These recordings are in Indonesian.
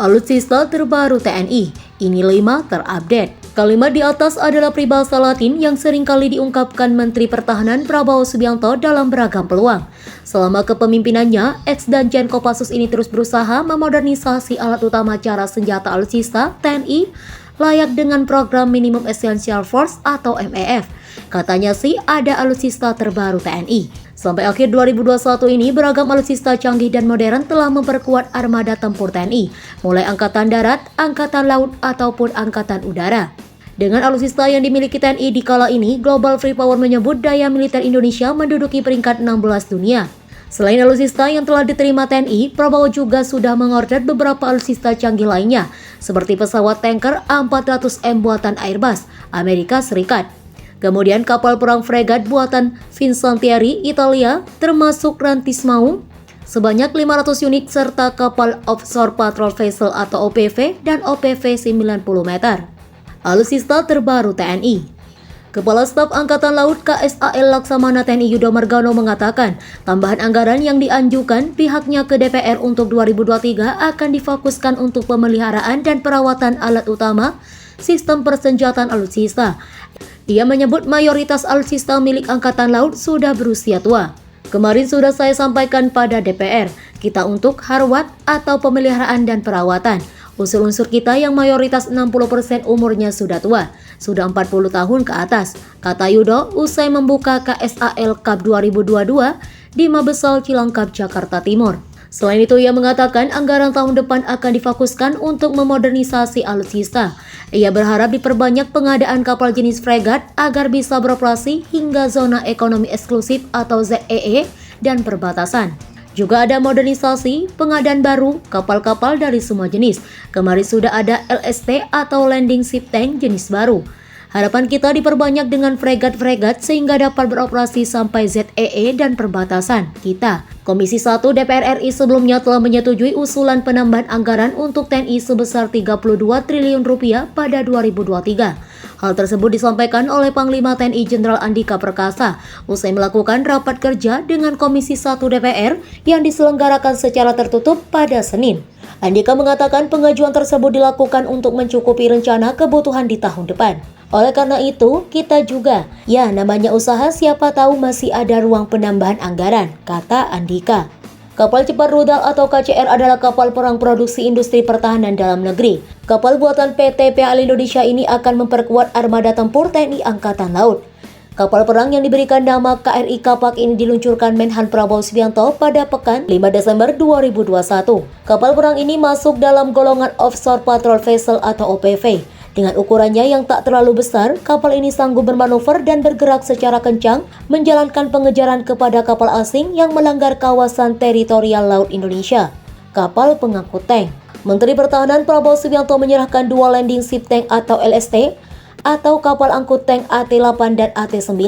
Alutsista terbaru TNI, ini 5 terupdate. Kalimat di atas adalah peribahasa Latin yang seringkali diungkapkan Menteri Pertahanan Prabowo Subianto dalam beragam peluang. Selama kepemimpinannya, ex-Danjen Kopassus ini terus berusaha memodernisasi alat utama cara senjata alutsista TNI layak dengan program Minimum Essential Force atau MEF. Katanya sih ada alutsista terbaru TNI. Sampai akhir 2021 ini, beragam alutsista canggih dan modern telah memperkuat armada tempur TNI, mulai Angkatan Darat, Angkatan Laut, ataupun Angkatan Udara. Dengan alutsista yang dimiliki TNI di kala ini, Global Free Power menyebut daya militer Indonesia menduduki peringkat 16 dunia. Selain alutsista yang telah diterima TNI, Prabowo juga sudah mengorder beberapa alutsista canggih lainnya, seperti pesawat tanker A400M buatan Airbus, Amerika Serikat. Kemudian kapal perang fregat buatan Fincantieri, Italia, termasuk Rantis Maung, sebanyak 500 unit serta kapal Offshore Patrol Vessel atau OPV dan OPV 90 meter. Alutsista terbaru TNI. Kepala Staf Angkatan Laut KSAL Laksamana TNI Yudo Margono mengatakan, tambahan anggaran yang diajukan pihaknya ke DPR untuk 2023 akan difokuskan untuk pemeliharaan dan perawatan alat utama sistem persenjataan alutsista. Ia menyebut mayoritas alutsista milik Angkatan Laut sudah berusia tua. Kemarin sudah saya sampaikan pada DPR, kita untuk harwat atau pemeliharaan dan perawatan. Unsur-unsur kita yang mayoritas 60% umurnya sudah tua, sudah 40 tahun ke atas, kata Yudo usai membuka KSAL Cup 2022 di Mabesal Cilangkap, Jakarta Timur. Selain itu, ia mengatakan anggaran tahun depan akan difokuskan untuk memodernisasi alutsista. Ia berharap diperbanyak pengadaan kapal jenis fregat agar bisa beroperasi hingga zona ekonomi eksklusif atau ZEE dan perbatasan. Juga ada modernisasi, pengadaan baru, kapal-kapal dari semua jenis. Kemarin sudah ada LST atau Landing Ship Tank jenis baru. Harapan kita diperbanyak dengan fregat-fregat sehingga dapat beroperasi sampai ZEE dan perbatasan kita. Komisi 1 DPR RI sebelumnya telah menyetujui usulan penambahan anggaran untuk TNI sebesar 32 triliun rupiah pada 2023. Hal tersebut disampaikan oleh Panglima TNI Jenderal Andika Perkasa usai melakukan rapat kerja dengan Komisi 1 DPR yang diselenggarakan secara tertutup pada Senin. Andika mengatakan pengajuan tersebut dilakukan untuk mencukupi rencana kebutuhan di tahun depan. Oleh karena itu, kita juga, ya namanya usaha siapa tahu masih ada ruang penambahan anggaran, kata Andika. Kapal cepat rudal atau KCR adalah kapal perang produksi industri pertahanan dalam negeri. Kapal buatan PT PAL Indonesia ini akan memperkuat armada tempur TNI Angkatan Laut. Kapal perang yang diberikan nama KRI Kapak ini diluncurkan Menhan Prabowo Subianto pada pekan 5 Desember 2021. Kapal perang ini masuk dalam golongan Offshore Patrol Vessel atau OPV. Dengan ukurannya yang tak terlalu besar, kapal ini sanggup bermanuver dan bergerak secara kencang, menjalankan pengejaran kepada kapal asing yang melanggar kawasan teritorial laut Indonesia. Kapal pengangkut tank. Menteri Pertahanan Prabowo Subianto menyerahkan dua Landing Ship Tank atau LST, atau kapal angkut tank AT-8 dan AT-9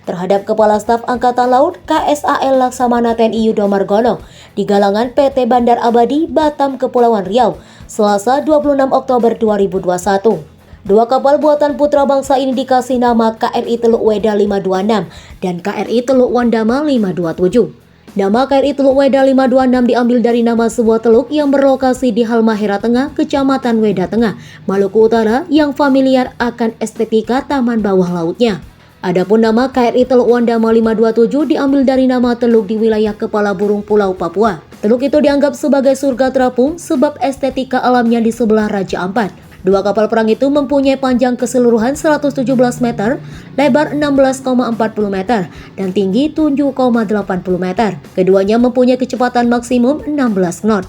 terhadap Kepala Staf Angkatan Laut KSAL Laksamana TNI Yudo Margono di galangan PT Bandar Abadi, Batam, Kepulauan Riau, Selasa 26 Oktober 2021. Dua kapal buatan putra bangsa ini dikasih nama KRI Teluk Weda 526 dan KRI Teluk Wandama 527. Nama KRI Teluk Weda 526 diambil dari nama sebuah teluk yang berlokasi di Halmahera Tengah, Kecamatan Weda Tengah, Maluku Utara yang familiar akan estetika taman bawah lautnya. Adapun nama KRI Teluk Wandama 527 diambil dari nama teluk di wilayah Kepala Burung Pulau Papua. Teluk itu dianggap sebagai surga terapung sebab estetika alamnya di sebelah Raja Ampat. Dua kapal perang itu mempunyai panjang keseluruhan 117 meter, lebar 16,40 meter, dan tinggi 7,80 meter. Keduanya mempunyai kecepatan maksimum 16 knot.